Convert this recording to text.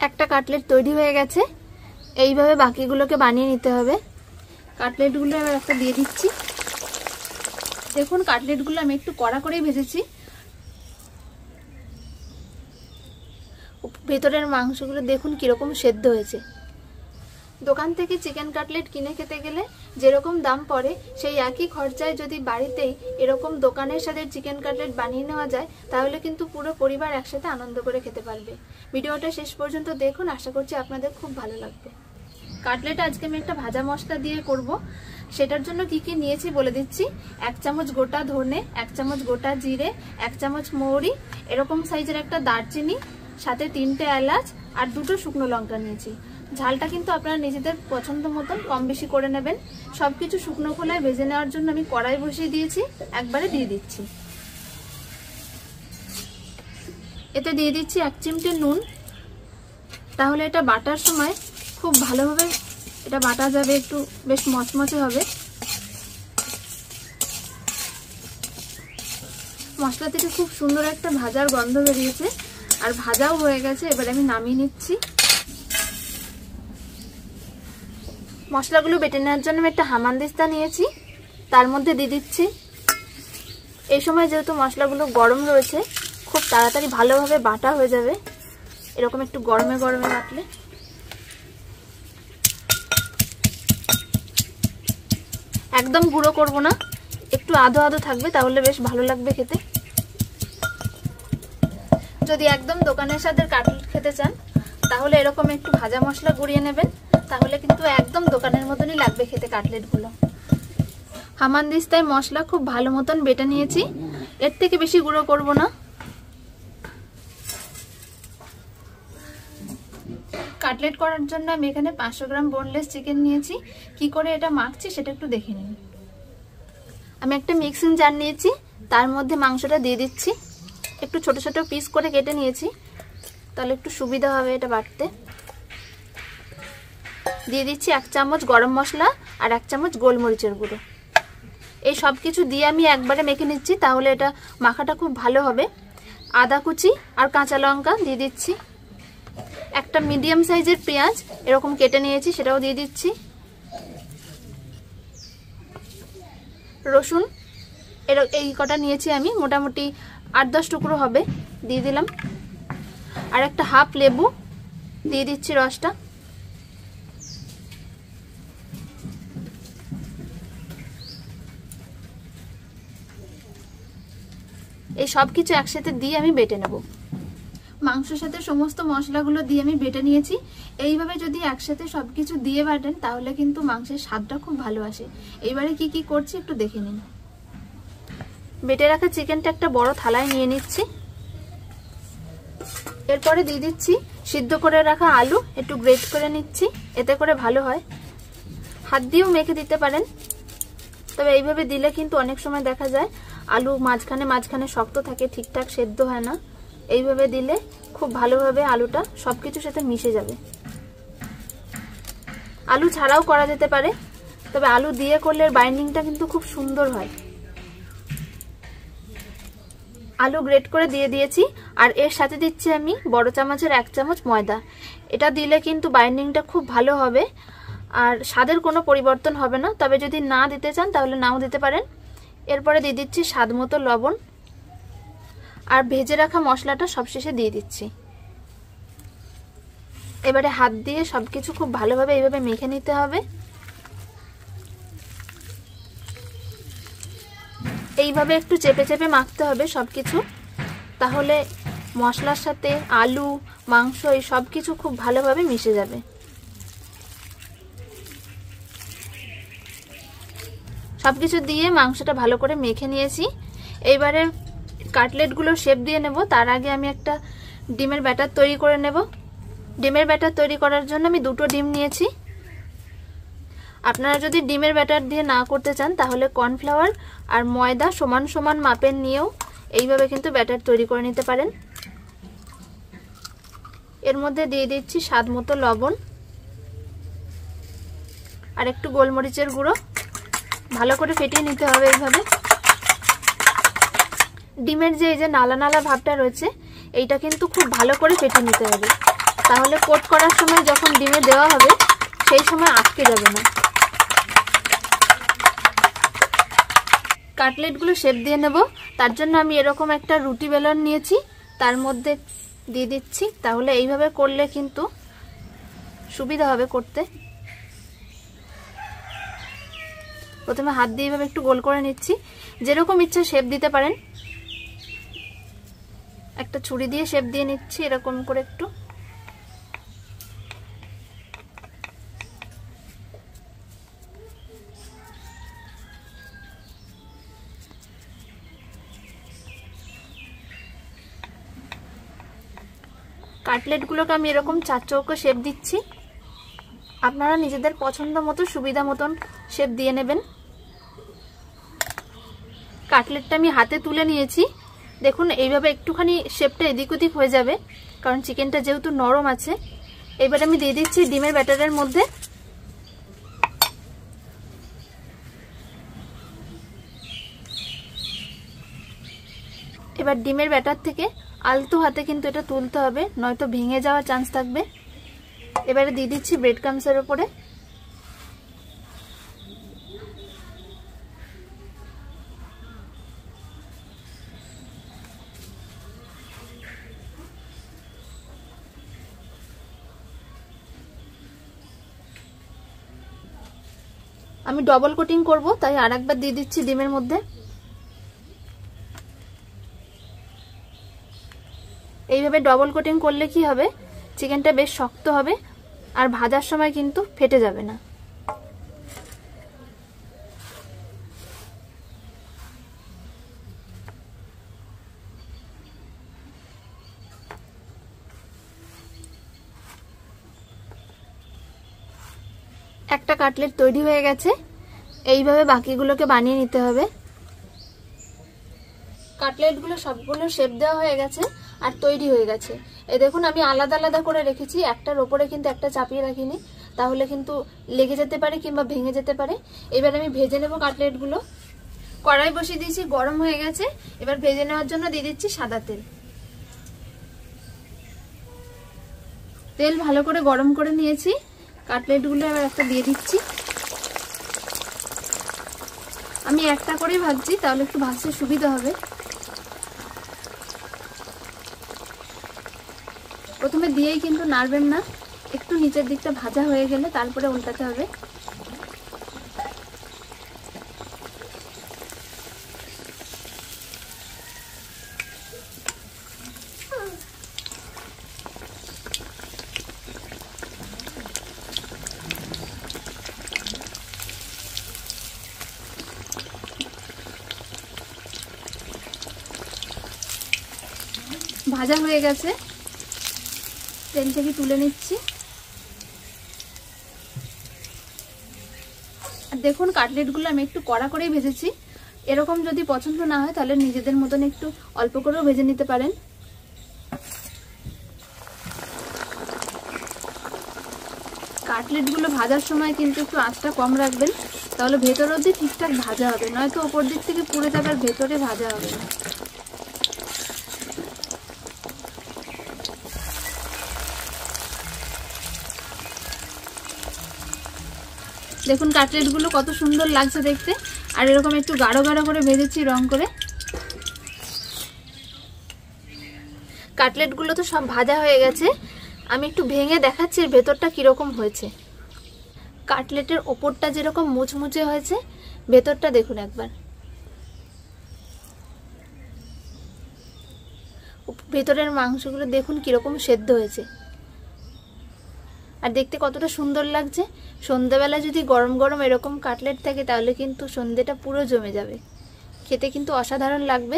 একটা কাটলেট তৈরি হয়ে গেছে। এইভাবে বাকিগুলোকে বানিয়ে নিতে হবে। কাটলেটগুলো এবার একটা দিয়ে দিচ্ছি। দেখুন কাটলেটগুলো আমি একটু কড়া করেই ভেজেছি। ভেতরের মাংসগুলো দেখুন কিরকম সেদ্ধ হয়েছে। দোকান থেকে চিকেন কাটলেট কিনে খেতে গেলে যেরকম দাম পড়ে সেই একই খরচায় যদি বাড়িতেই এরকম দোকানের সাথে চিকেন কাটলেট বানিয়ে নেওয়া যায় তাহলে কিন্তু পুরো পরিবার একসাথে আনন্দ করে খেতে পারবে। ভিডিওটা শেষ পর্যন্ত দেখুন, আশা করছি আপনাদের খুব ভালো লাগবে। কাটলেট আজকে আমি একটা ভাজা মশলা দিয়ে করব। সেটার জন্য কি কি নিয়েছি বলে দিচ্ছি। 1 চামচ গোটা ধনে, 1 চামচ গোটা জিরে, 1 চামচ মৌরি, এরকম সাইজের একটা দারচিনি, সাথে 3টে এলাচ আর 2টো শুকনো লঙ্কা নিয়েছি। ঝালটা কিন্তু আপনারা নিজেদের পছন্দ মতন কম বেশি করে নেবেন। সবকিছু শুকনো খোলায় ভেজে নেওয়ার জন্য আমি কড়াই বসিয়ে দিয়েছি, একবারে দিয়ে দিচ্ছি। এতে দিয়ে দিচ্ছি 1 চিমটে নুন। তাহলে এটা বাটার সময় খুব ভালোভাবে এটা বাটা যাবে, একটু বেশ মচমচে হবে। মশলা থেকে খুব সুন্দর একটা ভাজার গন্ধ বেরিয়েছে আর ভাজাও হয়ে গেছে। এবার আমি নামিয়ে নিচ্ছি। মশলাগুলো বেটে নেওয়ার জন্য আমি একটা হামানদিস্তা নিয়েছি, তার মধ্যে দিয়ে দিচ্ছি। এই সময় যেহেতু মশলাগুলো গরম রয়েছে খুব তাড়াতাড়ি ভালোভাবে বাটা হয়ে যাবে, এরকম একটু গরমে গরমে বাটলে। একদম গুঁড়ো করব না, একটু আধো আধো থাকবে, তাহলে বেশ ভালো লাগবে খেতে। যদি একদম দোকানের সাথে কাটলেট খেতে চান তাহলে এরকম একটু ভাজা মশলা গুঁড়িয়ে নেবেন, তাহলে কিন্তু একদম দোকানের মতনই লাগবে খেতে কাটলেটগুলো। হামানদিস্তায় মশলা খুব ভালো মতন বেটে নিয়েছি, এর থেকে বেশি গুঁড়ো করব না। কাটলেট করার জন্য আমি এখানে 500 গ্রাম বোনলেস চিকেন নিয়েছি। কি করে এটা মাখছি সেটা একটু দেখে নিন। আমি একটা মিক্সিং জার নিয়েছি, তার মধ্যে মাংসটা দিয়ে দিচ্ছি। একটু ছোট ছোট পিস করে কেটে নিয়েছি, তাহলে একটু সুবিধা হবে এটা বাটতে। দিয়ে দিচ্ছি 1 চামচ গরম মশলা আর 1 চামচ গোলমরিচের গুঁড়ো। এই সব কিছু দিয়ে আমি একবারে মেখে নিচ্ছি, তাহলে এটা মাখাটা খুব ভালো হবে। আদা কুচি আর কাঁচা লঙ্কা দিয়ে দিচ্ছি। একটা মিডিয়াম সাইজের পেঁয়াজ এরকম কেটে নিয়েছি, সেটাও দিয়ে দিচ্ছি। রসুন এই কটা নিয়েছি আমি, মোটামুটি 8-10 টুকরো হবে, দিয়ে দিলাম। আর একটা হাফ লেবু দিয়ে দিচ্ছি রসটা। এই সব কিছু একসাথে দিয়ে আমি বেটে নেব। মাংসের সাথে সমস্ত মশলাগুলো দিয়ে আমি বেটে নিয়েছি। এইভাবে যদি একসাথে সবকিছু দিয়ে বাটেন তাহলে কিন্তু মাংসের স্বাদটা খুব ভালো আসে। এইবারে কি কি করছি একটু দেখে নিন। বেটে রাখা চিকেনটা একটা বড় থালায় নিয়ে নিচ্ছি। এরপরে দিয়ে দিচ্ছি সিদ্ধ করে রাখা আলু, একটু গ্রেট করে নিচ্ছি, এতে করে ভালো হয়। হাত দিয়েও মেখে দিতে পারেন, তবে এইভাবে দিলে কিন্তু অনেক সময় দেখা যায় আলু মাঝখানে মাঝখানে শক্ত থাকে, ঠিকঠাক সেদ্ধ হয় না। এইভাবে দিলে খুব ভালোভাবে আলুটা সবকিছুর সাথে মিশে যাবে। আলু ছাড়াও করা যেতে পারে, তবে আলু দিয়ে করলে বাইন্ডিংটা কিন্তু খুব সুন্দর হয়। আলু গ্রেট করে দিয়ে দিয়েছি, আর এর সাথে দিচ্ছি আমি বড় চামচের 1 চামচ ময়দা। এটা দিলে কিন্তু বাইন্ডিংটা খুব ভালো হবে আর স্বাদের কোনো পরিবর্তন হবে না, তবে যদি না দিতে চান তাহলে নাও দিতে পারেন। এরপরে দিয়ে দিচ্ছি স্বাদ মতো লবণ, আর ভেজে রাখা মশলাটা সবশেষে দিয়ে দিচ্ছি। এবারে হাত দিয়ে সবকিছু খুব ভালোভাবে এইভাবে মেখে নিতে হবে। এইভাবে একটু চেপে চেপে মাখতে হবে সবকিছু, তাহলে মশলার সাথে আলু মাংস এই সবকিছু খুব ভালোভাবে মিশে যাবে। সবকিছু দিয়ে মাংসটা ভালো করে মেখে নিয়েছি। এইবারে কাটলেটগুলো শেপ দিয়ে নেব। তার আগে আমি একটা ডিমের ব্যাটার তৈরি করে নেব। ডিমের ব্যাটার তৈরি করার জন্য আমি 2টো ডিম নিয়েছি। আপনারা যদি ডিমের ব্যাটার দিয়ে না করতে চান তাহলে কর্নফ্লাওয়ার আর ময়দা সমান সমান মাপের নিয়েও এইভাবে কিন্তু ব্যাটার তৈরি করে নিতে পারেন। এর মধ্যে দিয়ে দিচ্ছি স্বাদ মতো লবণ আর একটু গোলমরিচের গুঁড়ো। ভালো করে ফেটিয়ে নিতে হবে এইভাবে। ডিমের যে এই যে নালা নালা ভাবটা রয়েছে এইটা কিন্তু খুব ভালো করে ফেটিয়ে নিতে হবে। তাহলে কোট করার সময় যখন ডিমে দেওয়া হবে সেই সময় আটকে যাবে না। কাটলেটগুলো শেপ দিয়ে নেব। তার জন্য আমি এরকম একটা রুটি বেলন নিয়েছি, তার মধ্যে দিয়ে দিচ্ছি। তাহলে এইভাবে করলে কিন্তু সুবিধা হবে করতে। প্রথমে হাত দিয়ে এইভাবে একটু গোল করে নিচ্ছি, যেরকম ইচ্ছা শেপ দিতে পারেন। একটা ছুরি দিয়ে শেপ দিয়ে নিচ্ছি এরকম করে একটু। কাটলেটগুলোকে আমি এরকম চার চৌকো শেপ দিচ্ছি। আপনারা নিজেদের পছন্দ মতো সুবিধা মতন শেপ দিয়ে নেবেন। কাটলেটটা আমি হাতে তুলে নিয়েছি। দেখুন এইভাবে একটুখানি শেপটা এদিক ওদিক হয়ে যাবে, কারণ চিকেনটা যেহেতু নরম আছে। এবার আমি দিয়ে দিচ্ছি ডিমের ব্যাটারের মধ্যে। এবার ডিমের ব্যাটার থেকে আলতো হাতে কিন্তু এটা তুলতে হবে, নয়তো ভেঙে যাওয়ার চান্স থাকবে। এবারে দিয়ে দিচ্ছি ব্রেড ক্রাম্বসের উপরে। আমি ডবল কোটিং করব, তাই আরেকবার দিয়ে দিচ্ছি ডিমের মধ্যে। এইভাবে ডবল কোটিং করলে কি হবে, চিকেনটা বেশ শক্ত হবে আর ভাজার সময় কিন্তু ফেটে যাবে না। একটা কাটলেট তৈরি হয়ে গেছে। এইভাবে বাকিগুলোকে বানিয়ে নিতে হবে। কাটলেটগুলো সবগুলো শেপ দেওয়া হয়ে গেছে আর তৈরি হয়ে গেছে। এই দেখুন আমি আলাদা আলাদা করে রেখেছি, একটার ওপরে কিন্তু একটা চাপিয়ে রাখিনি, তাহলে কিন্তু লেগে যেতে পারে কিংবা ভেঙে যেতে পারে। এবার আমি ভেজে নেব কাটলেটগুলো। কড়াই বসিয়ে দিয়েছি, গরম হয়ে গেছে। এবার ভেজে নেওয়ার জন্য দিয়ে দিচ্ছি সাদা তেল। তেল ভালো করে গরম করে নিয়েছি। কাটলেটগুলো এবার একটা দিয়ে দিচ্ছি। আমি একটা করেই ভাজছি, তাহলে একটু ভাজতে সুবিধা হবে। প্রথমে দিয়েই কিন্তু নাড়বেন না, একটু নিচের দিকটা ভাজা হয়ে গেলে তারপরে উল্টাতে হবে। ভাজা হয়ে গেছে, তেল থেকে তুলে নিচ্ছি। আর দেখুন কাটলেটগুলো আমি একটু কড়া করেই ভেজেছি। এরকম যদি পছন্দ না হয় তাহলে নিজেদের মতন একটু অল্প করেও ভেজে নিতে পারেন। কাটলেটগুলো ভাজার সময় কিন্তু একটু আঁচটা কম রাখবেন, তাহলে ভেতর অবধি ঠিকঠাক ভাজা হবে, নয়তো ওপর দিক থেকে পুড়ে যাবে আর ভেতরে ভাজা হবে না। দেখুন কাটলেটগুলো কত সুন্দর লাগছে দেখতে, আর এরকম একটু গাঢ় গাঢ় করে ভেজেছি রং করে। কাটলেটগুলো তো সব ভাজা হয়ে গেছে, আমি একটু ভেঙে দেখাচ্ছি এর ভেতরটা কিরকম হয়েছে। কাটলেটের ওপরটা যেরকম মুচমুচে হয়েছে, ভেতরটা দেখুন একবার। ভেতরের মাংসগুলো দেখুন কিরকম সেদ্ধ হয়েছে, আর দেখতে কতটা সুন্দর লাগছে। সন্ধ্যাবেলা যদি গরম গরম এরকম কাটলেট থাকে তাহলে কিন্তু সন্ধ্যেটা পুরো জমে যাবে, খেতে কিন্তু অসাধারণ লাগবে।